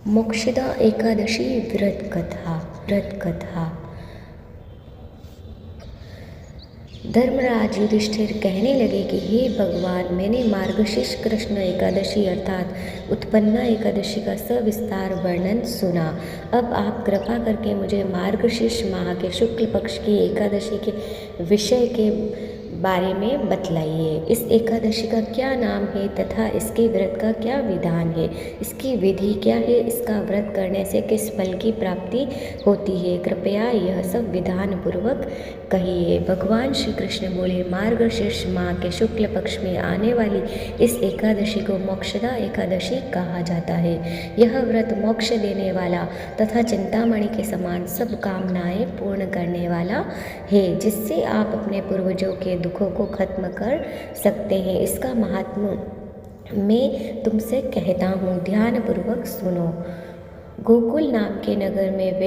मोक्षदा एकादशी व्रत कथा। धर्मराज युधिष्ठिर कहने लगे कि हे भगवान, मैंने मार्गशीर्ष कृष्ण एकादशी अर्थात उत्पन्ना एकादशी का सविस्तार वर्णन सुना। अब आप कृपा करके मुझे मार्गशीर्ष माह के शुक्ल पक्ष की एकादशी के विषय के बारे में बतलाइए। इस एकादशी का क्या नाम है तथा इसके व्रत का क्या विधान है, इसकी विधि क्या है, इसका व्रत करने से किस फल की प्राप्ति होती है, कृपया यह सब विधान पूर्वक कहिए। भगवान श्री कृष्ण बोले, मार्गशीर्ष माह के शुक्ल पक्ष में आने वाली इस एकादशी को मोक्षदा एकादशी कहा जाता है। यह व्रत मोक्ष देने वाला तथा चिंतामणि के समान सब कामनाएं पूर्ण करने वाला है, जिससे आप अपने पूर्वजों के दुखों को खत्म कर सकते हैं। इसका महात्म्य मैं तुमसे कहता हूँ, ध्यान पूर्वक सुनो। गोकुल नाम के नगर में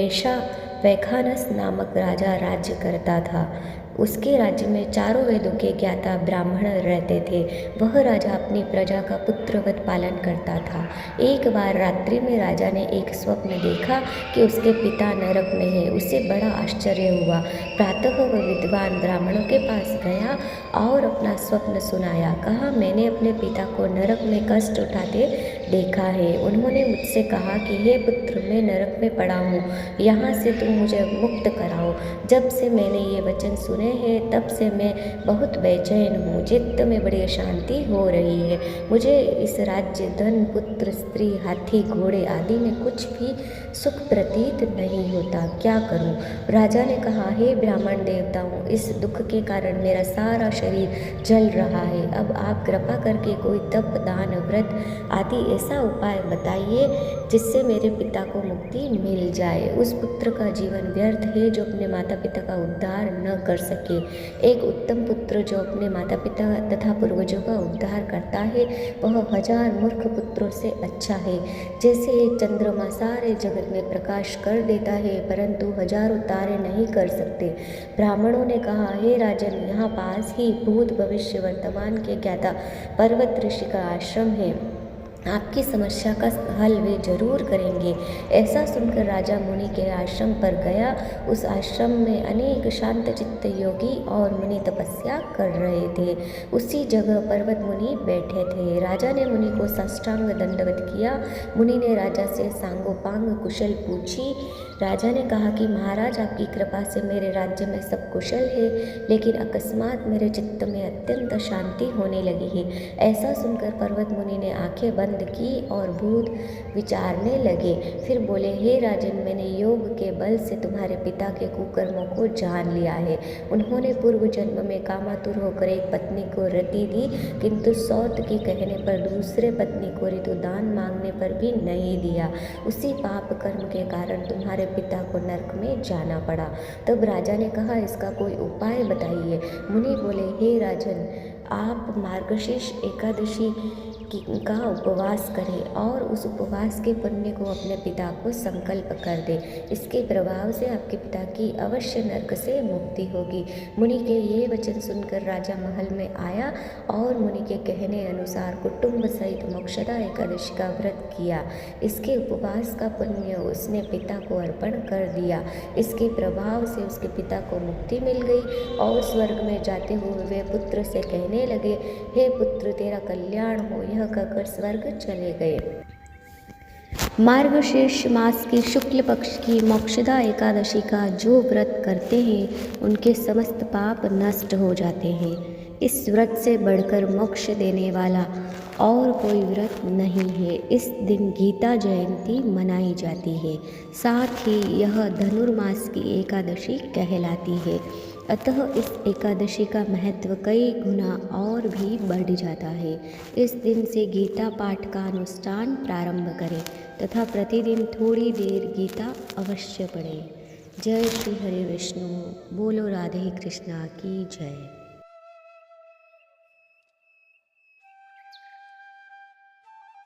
वैखानस नामक राजा राज्य करता था। उसके राज्य में चारों वेदों के ज्ञाता ब्राह्मण रहते थे। वह राजा अपनी प्रजा का पुत्रवत पालन करता था। एक बार रात्रि में राजा ने एक स्वप्न देखा कि उसके पिता नरक में है। उसे बड़ा आश्चर्य हुआ। प्रातः वह विद्वान ब्राह्मणों के पास गया और अपना स्वप्न सुनाया। कहा, मैंने अपने पिता को नरक में कष्ट उठाते देखा है। उन्होंने मुझसे कहा कि हे पुत्र, मैं नरक में पड़ा हूँ, यहाँ से तुम मुझे मुक्त कराओ। जब से मैंने ये वचन सुने हैं तब से मैं बहुत बेचैन हूँ। चित्त में बड़ी अशांति हो रही है। मुझे इस राज्य, धन, पुत्र, स्त्री, हाथी, घोड़े आदि में कुछ भी सुख प्रतीत नहीं होता। क्या करूँ? राजा ने कहा, हे ब्राह्मण देवताओं, इस दुख के कारण मेरा सारा शरीर जल रहा है। अब आप कृपा करके कोई तप, दान, व्रत आदि ऐसा उपाय बताइए जिससे मेरे पिता को मुक्ति मिल जाए। उस पुत्र का जीवन व्यर्थ है जो अपने माता पिता का उद्धार न कर सके। एक उत्तम पुत्र जो अपने माता पिता तथा पूर्वजों का उद्धार करता है, वह 1000 मूर्ख पुत्रों से अच्छा है। जैसे एक चंद्रमा सारे जगत में प्रकाश कर देता है परंतु हजारों तारे नहीं कर सकते। ब्राह्मणों ने कहा, हे राजन, यहाँ पास ही भूत, भविष्य, वर्तमान के ज्ञाता पर्वत ऋषि का आश्रम है। आपकी समस्या का हल वे जरूर करेंगे। ऐसा सुनकर राजा मुनि के आश्रम पर गया। उस आश्रम में अनेक शांत चित्त योगी और मुनि तपस्या कर रहे थे। उसी जगह पर्वत मुनि बैठे थे। राजा ने मुनि को साष्टांग दंडवत किया। मुनि ने राजा से सांगोपांग कुशल पूछी। राजा ने कहा कि महाराज, आपकी कृपा से मेरे राज्य में सब कुशल है, लेकिन अकस्मात मेरे चित्त में अत्यंत शांति होने लगी है। ऐसा सुनकर पर्वत मुनि ने आंखें बंद की और भूत विचारने लगे। फिर बोले, हे राजन, मैंने योग के बल से तुम्हारे पिता के कुकर्मों को जान लिया है। उन्होंने पूर्व जन्म में कामातुर होकर एक पत्नी को रति दी, किंतु सौत की कहने पर दूसरे पत्नी को ऋतुदान मांगने पर भी नहीं दिया। उसी पाप कर्म के कारण तुम्हारे पिता को नरक में जाना पड़ा। तब राजा ने कहा, इसका कोई उपाय बताइए। मुनि बोले, हे राजन, आप मार्गशीर्ष एकादशी का उपवास करें और उस उपवास के पुण्य को अपने पिता को संकल्प कर दें। इसके प्रभाव से आपके पिता की अवश्य नरक से मुक्ति होगी। मुनि के ये वचन सुनकर राजा महल में आया और मुनि के कहने अनुसार कुटुंब सहित मोक्षदा एकादशी का व्रत किया। इसके उपवास का पुण्य उसने पिता को अर्पण कर दिया। इसके प्रभाव से उसके पिता को मुक्ति मिल गई और स्वर्ग में जाते हुए वे पुत्र से कहने लगे, हे पुत्र, तेरा कल्याण हो। यह कहकर स्वर्ग चले गए। मार्गशीर्ष मास की शुक्ल पक्ष की मोक्षदा एकादशी का जो व्रत करते हैं उनके समस्त पाप नष्ट हो जाते हैं। इस व्रत से बढ़कर मोक्ष देने वाला और कोई व्रत नहीं है। इस दिन गीता जयंती मनाई जाती है। साथ ही यह धनुर्मास की एकादशी कहलाती है। अतः इस एकादशी का महत्व कई गुना और भी बढ़ जाता है। इस दिन से गीता पाठ का अनुष्ठान प्रारंभ करें तथा प्रतिदिन थोड़ी देर गीता अवश्य पढ़ें। जय श्री हरि विष्णु। बोलो राधे कृष्णा की जय।